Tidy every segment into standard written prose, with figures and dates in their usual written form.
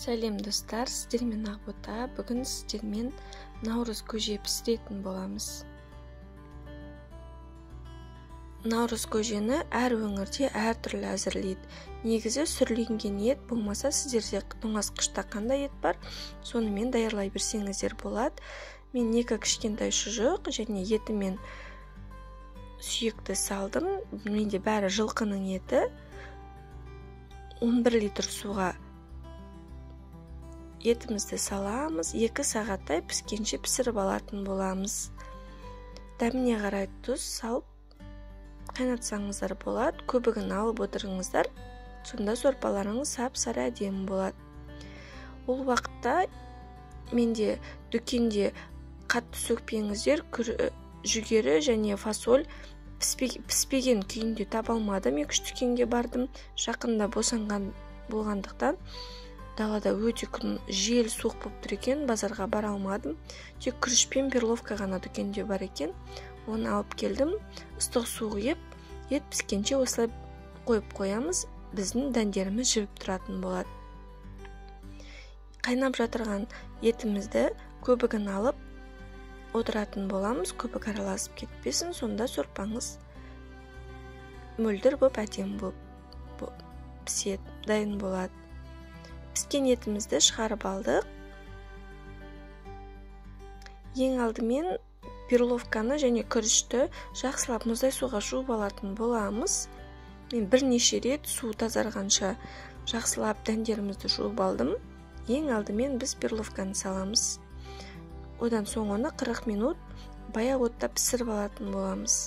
Сәлем достар, сіздермен Ақбота. Бүгін сіздермен наурыз көже пісіретін боламыз. Наурыз көжені әр өңірде әр түрлі әзірлейді. Негізі сүрленген ет болмаса, сіздерде тоңазытқышта қандай ет бар, сонымен даярлай берсеңіздер болады. Мен 2 кішкентай шұжық және еті мен сүйекті салдым. Менде бәрі жылқының еті. 11 литр суға етімізді саламыз, 2 сағаттай піскенше пісіріп алатын боламыз. Дәміне қарай тұз салып қайнатсаңыздар болады. Көбігін алып отырыңыздар, сонда сорпаларыңыз сап-сары әдемі болады. Ол уақытта менде дүкенде қатты сөкпеңіздер, жүгері және фасоль піспеген күйінде таба алмадым. 2-3 дүкенге бардым, жақында босанған болғандықтан. Далада өте күн жел суық болып тұр екен, базарға бара алмадым. Тек күріш пен перловка ғана дүкенде бар екен. Оны алып келдім. Ыстық су құйып, ет піскенше осылай қойып қоямыз. Біздің дәндеріміз жібіп тұратын болады. Қайнап жатырған етімізді көбігін алып отыратын боламыз. Көбік араласып кетпесін, сонда сорпаңыз мөлдір болып әдемі болып піседі, дайын болады. Піскен етімізді шығарып алдық. Ең алдымен перловканы және күрішті жақсылап мұздай суға жуып алатын боламыз. Мен бірнеше рет су тазарғанша жақсылап дәндерімізді жуып алдым. Ең алдымен біз перловканы саламыз. Одан соң оны 40 минут баяу отта пісіріп алатын боламыз.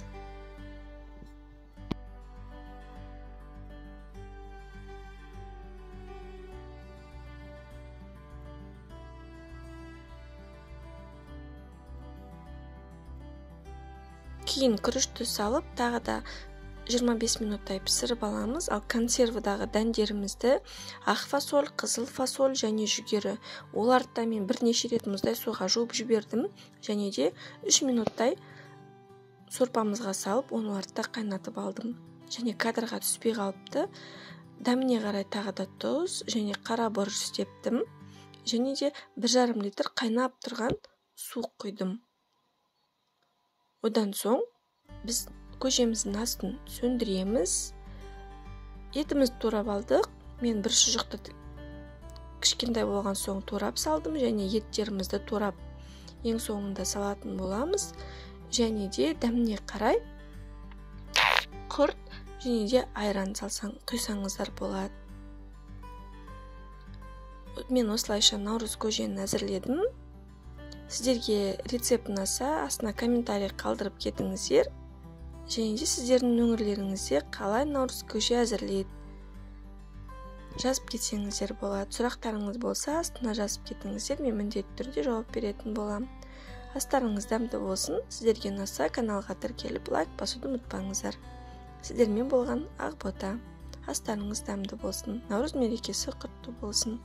Кейін күрішті салып, тағы да 25 минуттай пісіріп аламыз. Ал консервадағы дәндерімізді ақ фасоль, қызыл фасоль және жүгері. Оларды да мен бірнеше рет мұздай суға жуып жібердім. Және де 3 минуттай сорпамызға салып, оларды да қайнатып алдым. Және кадрға түспей қалыпты. Дәміне қарай тағы да тұз және қара бұрыш істептім. Және де 1,5 литр қайнап тұрған су құйдым. Одан соң біз көжеміздің астын сөндіреміз. Етімізді турап алдық. Мен бір шұжықты кішкентай болған соң турап салдым және еттерімізді турап ең соңында салатын боламыз. Және де дәміне қарай құрт және де айран құйсаңыздар болады. Мен осылайша наурыз көжені әзірледім. Сіздерге рецепт ұнаса, астына комментарий қалдырып кетіңіздер. Және де сіздердің өңірлеріңізде қалай наурыз көже әзірлейді жазып кетсеңіздер болады. Сұрақтарыңыз болса, астына жазып кетіңіздер. Мен міндетті түрде жауап беретін болам. Астарыңыз дәмді болсын. Сіздерге ұнаса, каналға тіркеліп лайк басуды ұмытпаңыздар. Сіздермен болған Ақбота. Астарыңыз дәмді болсын. Наурыз мерекесі құтты болсын.